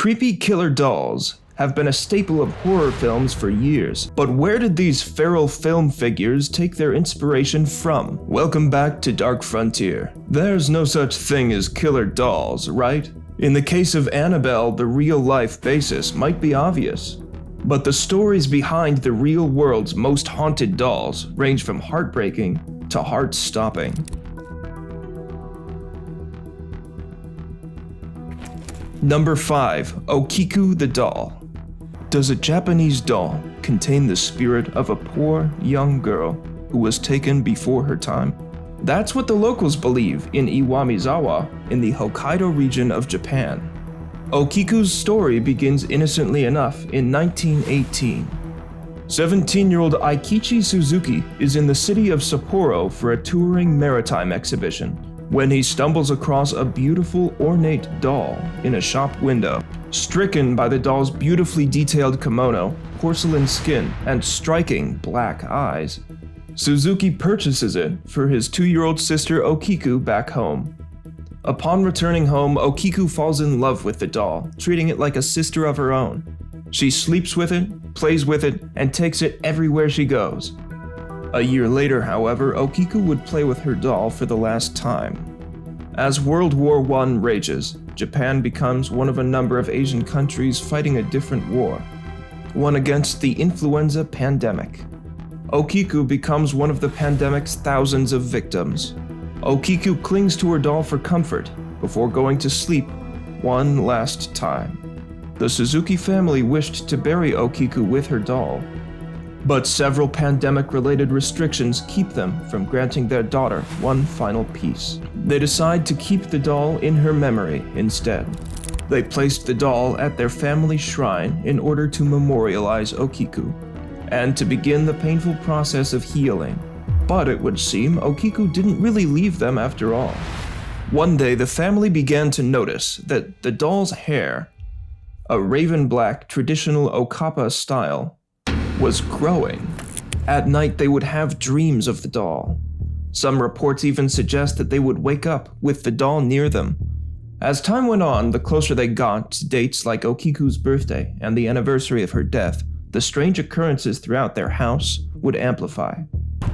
Creepy killer dolls have been a staple of horror films for years, but where did these feral film figures take their inspiration from? Welcome back to Dark Frontier. There's no such thing as killer dolls, right? In the case of Annabelle, the real-life basis might be obvious, but the stories behind the real world's most haunted dolls range from heartbreaking to heart-stopping. Number 5. Okiku the Doll. Does a Japanese doll contain the spirit of a poor young girl who was taken before her time? That's what the locals believe in Iwamizawa in the Hokkaido region of Japan. Okiku's story begins innocently enough in 1918. 17-year-old Aikichi Suzuki is in the city of Sapporo for a touring maritime exhibition when he stumbles across a beautiful ornate doll in a shop window. Stricken by the doll's beautifully detailed kimono, porcelain skin, and striking black eyes, Suzuki purchases it for his 2-year-old sister Okiku back home. Upon returning home, Okiku falls in love with the doll, treating it like a sister of her own. She sleeps with it, plays with it, and takes it everywhere she goes. A year later, however, Okiku would play with her doll for the last time. As World War I rages, Japan becomes one of a number of Asian countries fighting a different war, one against the influenza pandemic. Okiku becomes one of the pandemic's thousands of victims. Okiku clings to her doll for comfort before going to sleep one last time. The Suzuki family wished to bury Okiku with her doll, but several pandemic-related restrictions keep them from granting their daughter one final piece. They decide to keep the doll in her memory instead. They placed the doll at their family shrine in order to memorialize Okiku and to begin the painful process of healing. But it would seem Okiku didn't really leave them after all. One day, the family began to notice that the doll's hair, a raven black traditional Okappa style, was growing. At night, they would have dreams of the doll. Some reports even suggest that they would wake up with the doll near them. As time went on, the closer they got to dates like Okiku's birthday and the anniversary of her death, the strange occurrences throughout their house would amplify.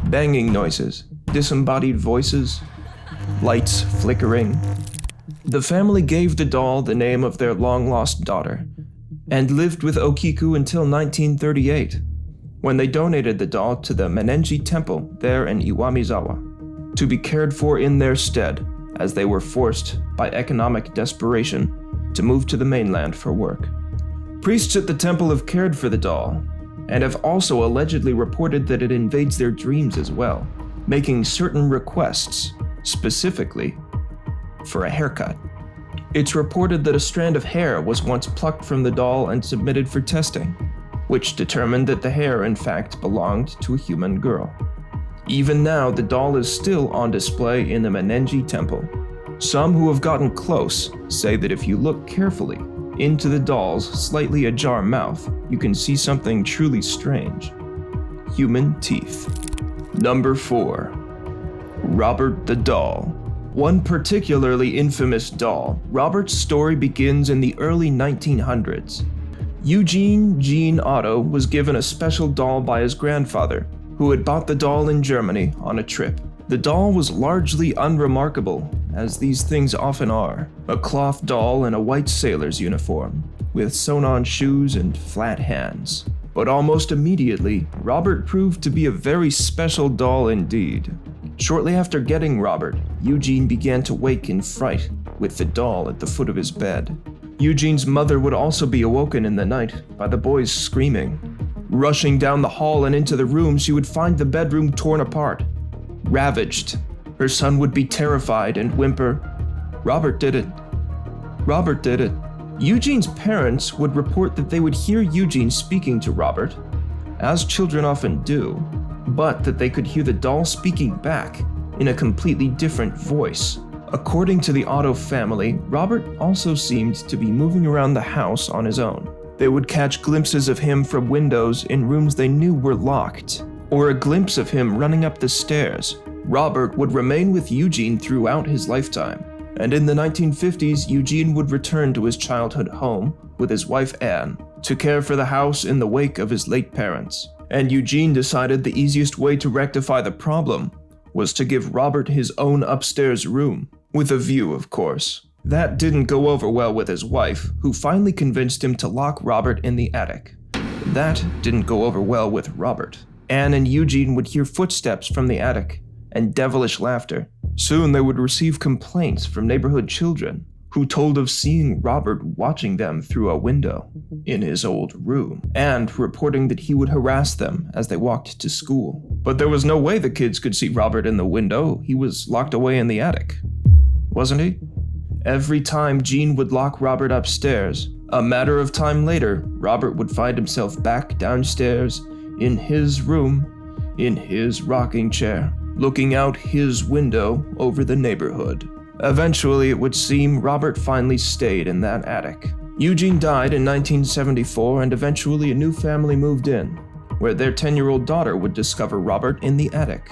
Banging noises, disembodied voices, lights flickering. The family gave the doll the name of their long-lost daughter and lived with Okiku until 1938, when they donated the doll to the Manenji Temple there in Iwamizawa, to be cared for in their stead as they were forced by economic desperation to move to the mainland for work. Priests at the temple have cared for the doll, and have also allegedly reported that it invades their dreams as well, making certain requests, specifically for a haircut. It's reported that a strand of hair was once plucked from the doll and submitted for testing, which determined that the hair in fact belonged to a human girl. Even now, the doll is still on display in the Manenji Temple. Some who have gotten close say that if you look carefully into the doll's slightly ajar mouth, you can see something truly strange. Human teeth. Number 4. Robert the Doll. One particularly infamous doll, Robert's story begins in the early 1900s. Eugene Jean Otto was given a special doll by his grandfather, who had bought the doll in Germany on a trip. The doll was largely unremarkable, as these things often are. A cloth doll in a white sailor's uniform, with sewn-on shoes and flat hands. But almost immediately, Robert proved to be a very special doll indeed. Shortly after getting Robert, Eugene began to wake in fright with the doll at the foot of his bed. Eugene's mother would also be awoken in the night by the boy's screaming. Rushing down the hall and into the room, she would find the bedroom torn apart, ravaged. Her son would be terrified and whimper, "Robert did it. Robert did it." Eugene's parents would report that they would hear Eugene speaking to Robert, as children often do, but that they could hear the doll speaking back in a completely different voice. According to the Otto family, Robert also seemed to be moving around the house on his own. They would catch glimpses of him from windows in rooms they knew were locked, or a glimpse of him running up the stairs. Robert would remain with Eugene throughout his lifetime, and in the 1950s, Eugene would return to his childhood home with his wife Anne to care for the house in the wake of his late parents. And Eugene decided the easiest way to rectify the problem was to give Robert his own upstairs room, with a view, of course. That didn't go over well with his wife, who finally convinced him to lock Robert in the attic. That didn't go over well with Robert. Anne and Eugene would hear footsteps from the attic and devilish laughter. Soon they would receive complaints from neighborhood children who told of seeing Robert watching them through a window in his old room and reporting that he would harass them as they walked to school. But there was no way the kids could see Robert in the window. He was locked away in the attic, wasn't he? Every time Gene would lock Robert upstairs, a matter of time later, Robert would find himself back downstairs in his room, in his rocking chair, looking out his window over the neighborhood. Eventually, it would seem Robert finally stayed in that attic. Eugene died in 1974, and eventually a new family moved in, where their 10-year-old daughter would discover Robert in the attic.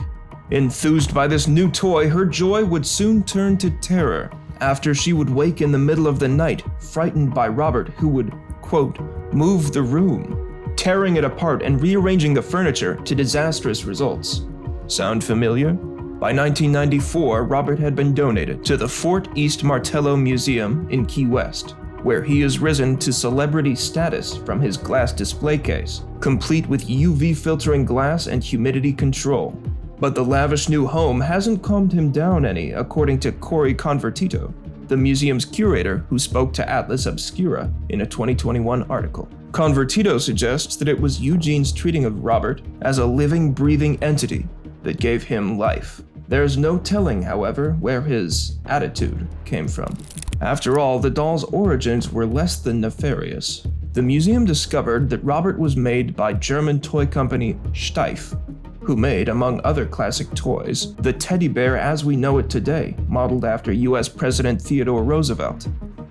Enthused by this new toy, her joy would soon turn to terror after she would wake in the middle of the night, frightened by Robert, who would, quote, move the room, tearing it apart and rearranging the furniture to disastrous results. Sound familiar? By 1994, Robert had been donated to the Fort East Martello Museum in Key West, where he has risen to celebrity status from his glass display case, complete with UV filtering glass and humidity control. But the lavish new home hasn't calmed him down any, according to Corey Convertito, the museum's curator who spoke to Atlas Obscura in a 2021 article. Convertito suggests that it was Eugene's treating of Robert as a living, breathing entity that gave him life. There's no telling, however, where his attitude came from. After all, the doll's origins were less than nefarious. The museum discovered that Robert was made by German toy company Steiff, who made, among other classic toys, the teddy bear as we know it today, modeled after US President Theodore Roosevelt.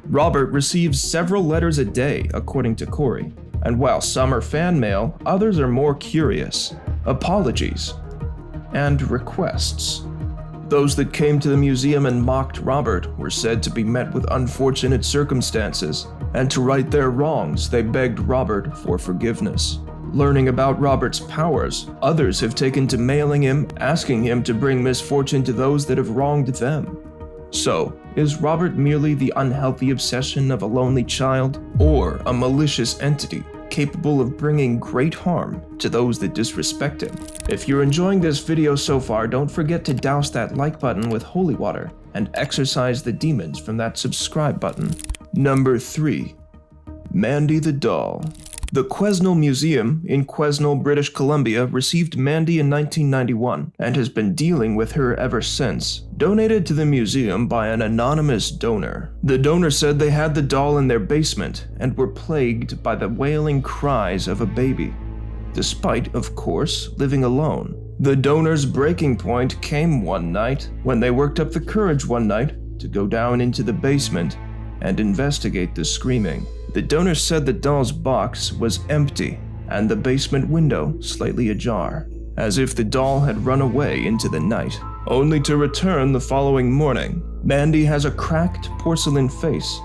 Robert receives several letters a day, according to Corey, and while some are fan mail, others are more curious. Apologies and requests. Those that came to the museum and mocked Robert were said to be met with unfortunate circumstances, and to right their wrongs, they begged Robert for forgiveness. Learning about Robert's powers, others have taken to mailing him, asking him to bring misfortune to those that have wronged them. So, is Robert merely the unhealthy obsession of a lonely child, or a malicious entity capable of bringing great harm to those that disrespect him? If you're enjoying this video so far, don't forget to douse that like button with holy water and exorcise the demons from that subscribe button. Number 3. Mandy the Doll. The Quesnel Museum in Quesnel, British Columbia received Mandy in 1991 and has been dealing with her ever since. Donated to the museum by an anonymous donor. The donor said they had the doll in their basement and were plagued by the wailing cries of a baby, despite, of course, living alone. The donor's breaking point came one night when they worked up the courage one night to go down into the basement and investigate the screaming. The donor said the doll's box was empty and the basement window slightly ajar, as if the doll had run away into the night, only to return the following morning. Mandy has a cracked porcelain face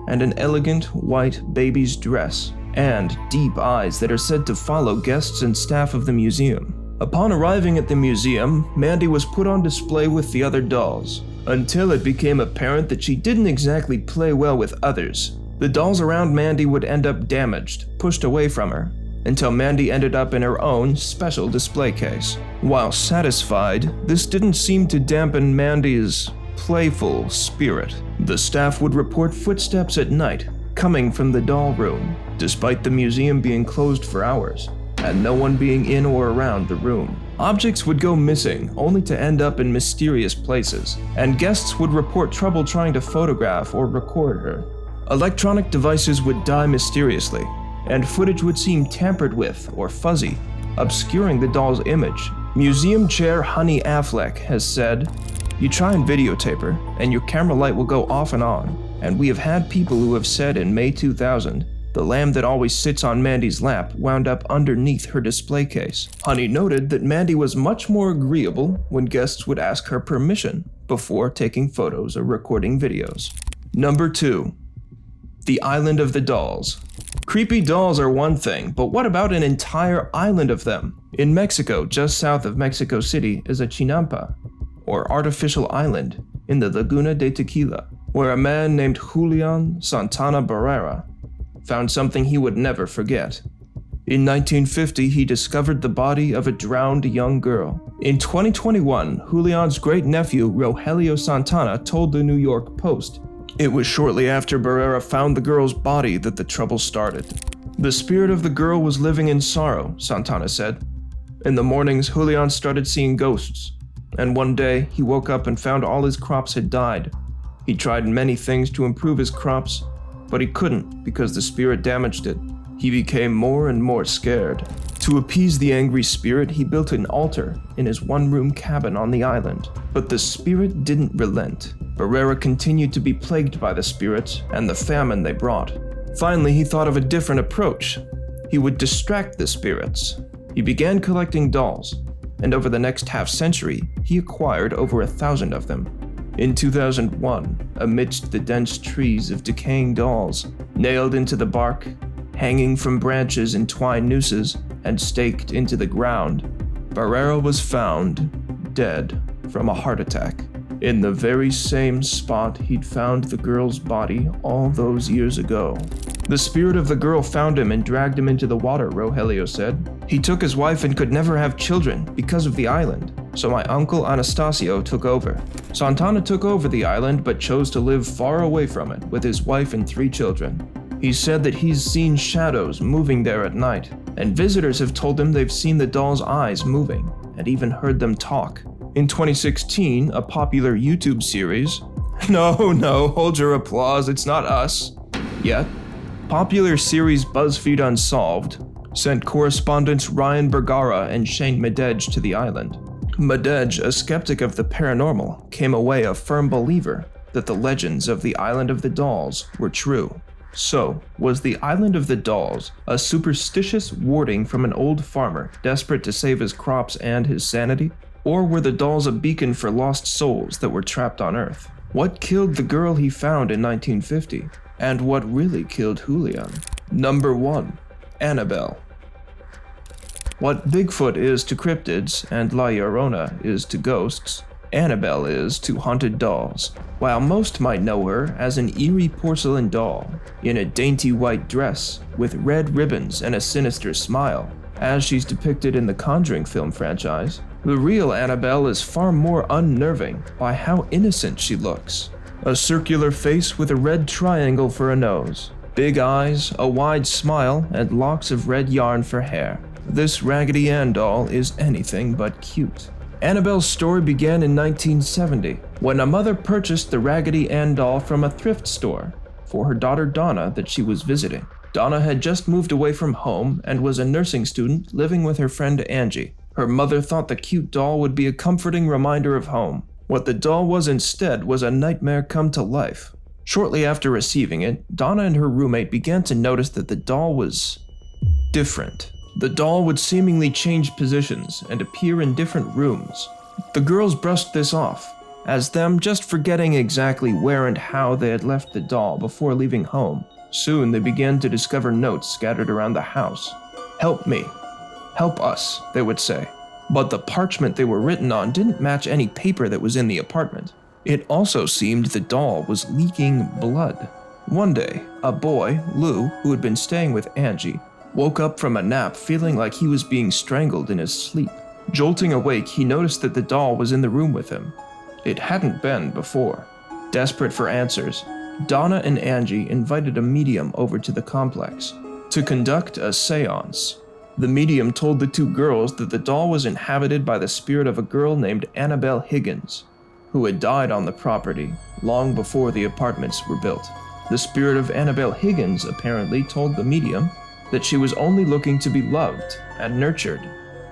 and an elegant white baby's dress, and deep eyes that are said to follow guests and staff of the museum. Upon arriving at the museum, Mandy was put on display with the other dolls, until it became apparent that she didn't exactly play well with others. The dolls around Mandy would end up damaged, pushed away from her, until Mandy ended up in her own special display case. While satisfied, this didn't seem to dampen Mandy's playful spirit. The staff would report footsteps at night coming from the doll room, despite the museum being closed for hours, and no one being in or around the room. Objects would go missing, only to end up in mysterious places, and guests would report trouble trying to photograph or record her. Electronic devices would die mysteriously, and footage would seem tampered with or fuzzy, obscuring the doll's image. Museum chair Honey Affleck has said, "You try and videotape her, and your camera light will go off and on, and we have had people who have said in May 2000, the lamb that always sits on Mandy's lap wound up underneath her display case." Honey noted that Mandy was much more agreeable when guests would ask her permission before taking photos or recording videos. Number 2. The Island of the Dolls. Creepy dolls are one thing, but what about an entire island of them? In Mexico, just south of Mexico City, is a chinampa, or artificial island, in the Laguna de Tequila, where a man named Julian Santana Barrera found something he would never forget. In 1950, he discovered the body of a drowned young girl. In 2021, Julian's great-nephew, Rogelio Santana, told the New York Post, "It was shortly after Barrera found the girl's body that the trouble started. The spirit of the girl was living in sorrow," Santana said. "In the mornings, Julian started seeing ghosts, and one day he woke up and found all his crops had died. He tried many things to improve his crops, but he couldn't because the spirit damaged it. He became more and more scared. To appease the angry spirit, he built an altar in his one-room cabin on the island, but the spirit didn't relent. Barrera continued to be plagued by the spirits and the famine they brought. Finally, he thought of a different approach. He would distract the spirits. He began collecting dolls, and over the next half-century, he acquired over 1,000 of them. In 2001, amidst the dense trees of decaying dolls, nailed into the bark, hanging from branches in twine nooses, and staked into the ground, Barrera was found dead from a heart attack, in the very same spot he'd found the girl's body all those years ago. The spirit of the girl found him and dragged him into the water, Rogelio said. He took his wife and could never have children because of the island, so my uncle Anastasio took over. Santana took over the island but chose to live far away from it with his wife and 3 children. He said that he's seen shadows moving there at night, and visitors have told him they've seen the doll's eyes moving and even heard them talk. In 2016, a popular YouTube series, no, hold your applause, it's not us, yet, popular series BuzzFeed Unsolved sent correspondents Ryan Bergara and Shane Medej to the island. Medej, a skeptic of the paranormal, came away a firm believer that the legends of the Island of the Dolls were true. So, was the Island of the Dolls a superstitious warding from an old farmer desperate to save his crops and his sanity? Or were the dolls a beacon for lost souls that were trapped on Earth? What killed the girl he found in 1950? And what really killed Julian? Number 1. Annabelle. What Bigfoot is to cryptids and La Llorona is to ghosts, Annabelle is to haunted dolls. While most might know her as an eerie porcelain doll in a dainty white dress with red ribbons and a sinister smile, as she's depicted in the Conjuring film franchise, the real Annabelle is far more unnerving by how innocent she looks. A circular face with a red triangle for a nose, big eyes, a wide smile, and locks of red yarn for hair. This Raggedy Ann doll is anything but cute. Annabelle's story began in 1970, when a mother purchased the Raggedy Ann doll from a thrift store for her daughter Donna that she was visiting. Donna had just moved away from home and was a nursing student living with her friend Angie. Her mother thought the cute doll would be a comforting reminder of home. What the doll was instead was a nightmare come to life. Shortly after receiving it, Donna and her roommate began to notice that the doll was different. The doll would seemingly change positions and appear in different rooms. The girls brushed this off, as them just forgetting exactly where and how they had left the doll before leaving home. Soon they began to discover notes scattered around the house. "Help me. Help us," they would say. But the parchment they were written on didn't match any paper that was in the apartment. It also seemed the doll was leaking blood. One day, a boy, Lou, who had been staying with Angie, woke up from a nap feeling like he was being strangled in his sleep. Jolting awake, he noticed that the doll was in the room with him. It hadn't been before. Desperate for answers, Donna and Angie invited a medium over to the complex to conduct a seance. The medium told the 2 girls that the doll was inhabited by the spirit of a girl named Annabelle Higgins, who had died on the property long before the apartments were built. The spirit of Annabelle Higgins apparently told the medium that she was only looking to be loved and nurtured,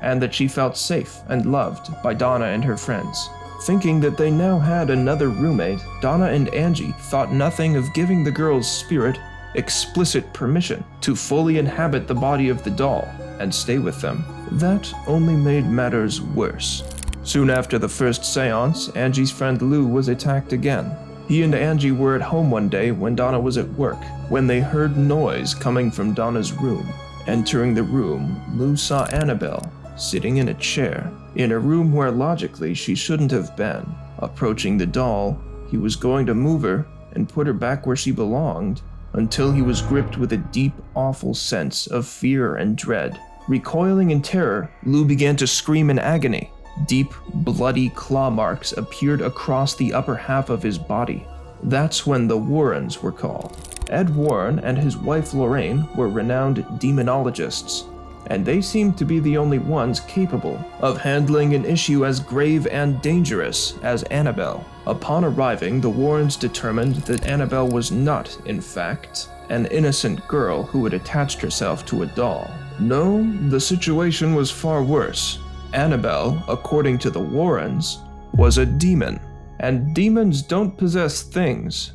and that she felt safe and loved by Donna and her friends. Thinking that they now had another roommate, Donna and Angie thought nothing of giving the girl's spirit explicit permission to fully inhabit the body of the doll and stay with them. That only made matters worse. Soon after the first seance, Angie's friend Lou was attacked again. He and Angie were at home one day when Donna was at work, when they heard noise coming from Donna's room. Entering the room, Lou saw Annabelle sitting in a chair, in a room where logically she shouldn't have been. Approaching the doll, he was going to move her and put her back where she belonged, until he was gripped with a deep, awful sense of fear and dread. Recoiling in terror, Lou began to scream in agony. Deep, bloody claw marks appeared across the upper half of his body. That's when the Warrens were called. Ed Warren and his wife Lorraine were renowned demonologists, and they seemed to be the only ones capable of handling an issue as grave and dangerous as Annabelle. Upon arriving, the Warrens determined that Annabelle was not, in fact, an innocent girl who had attached herself to a doll. No, the situation was far worse. Annabelle, according to the Warrens, was a demon. And demons don't possess things.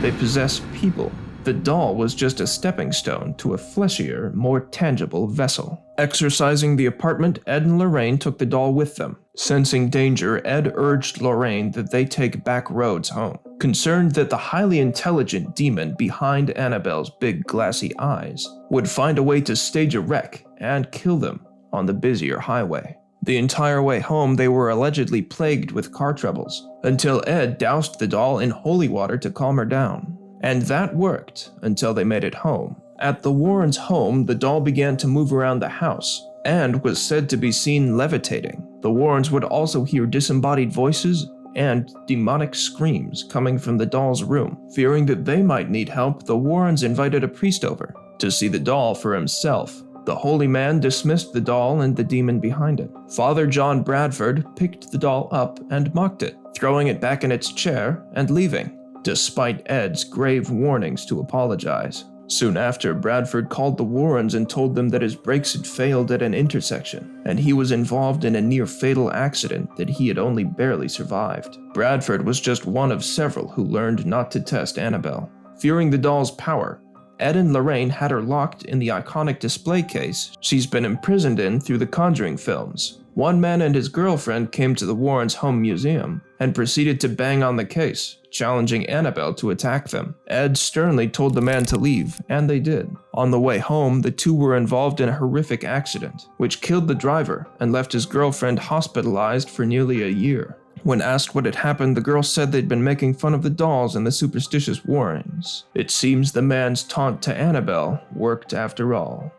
They possess people. The doll was just a stepping stone to a fleshier, more tangible vessel. Exorcising the apartment, Ed and Lorraine took the doll with them. Sensing danger, Ed urged Lorraine that they take back roads home, concerned that the highly intelligent demon behind Annabelle's big glassy eyes would find a way to stage a wreck and kill them on the busier highway. The entire way home, they were allegedly plagued with car troubles, until Ed doused the doll in holy water to calm her down. And that worked until they made it home. At the Warrens' home, the doll began to move around the house and was said to be seen levitating. The Warrens would also hear disembodied voices and demonic screams coming from the doll's room. Fearing that they might need help, the Warrens invited a priest over to see the doll for himself. The holy man dismissed the doll and the demon behind it. Father John Bradford picked the doll up and mocked it, throwing it back in its chair and leaving, despite Ed's grave warnings to apologize. Soon after, Bradford called the Warrens and told them that his brakes had failed at an intersection, and he was involved in a near-fatal accident that he had only barely survived. Bradford was just one of several who learned not to test Annabelle. Fearing the doll's power, Ed and Lorraine had her locked in the iconic display case she's been imprisoned in through the Conjuring films. One man and his girlfriend came to the Warrens' home museum and proceeded to bang on the case, challenging Annabelle to attack them. Ed sternly told the man to leave, and they did. On the way home, the two were involved in a horrific accident, which killed the driver and left his girlfriend hospitalized for nearly a year. When asked what had happened, the girl said they'd been making fun of the dolls and the superstitious Warrens. It seems the man's taunt to Annabelle worked after all.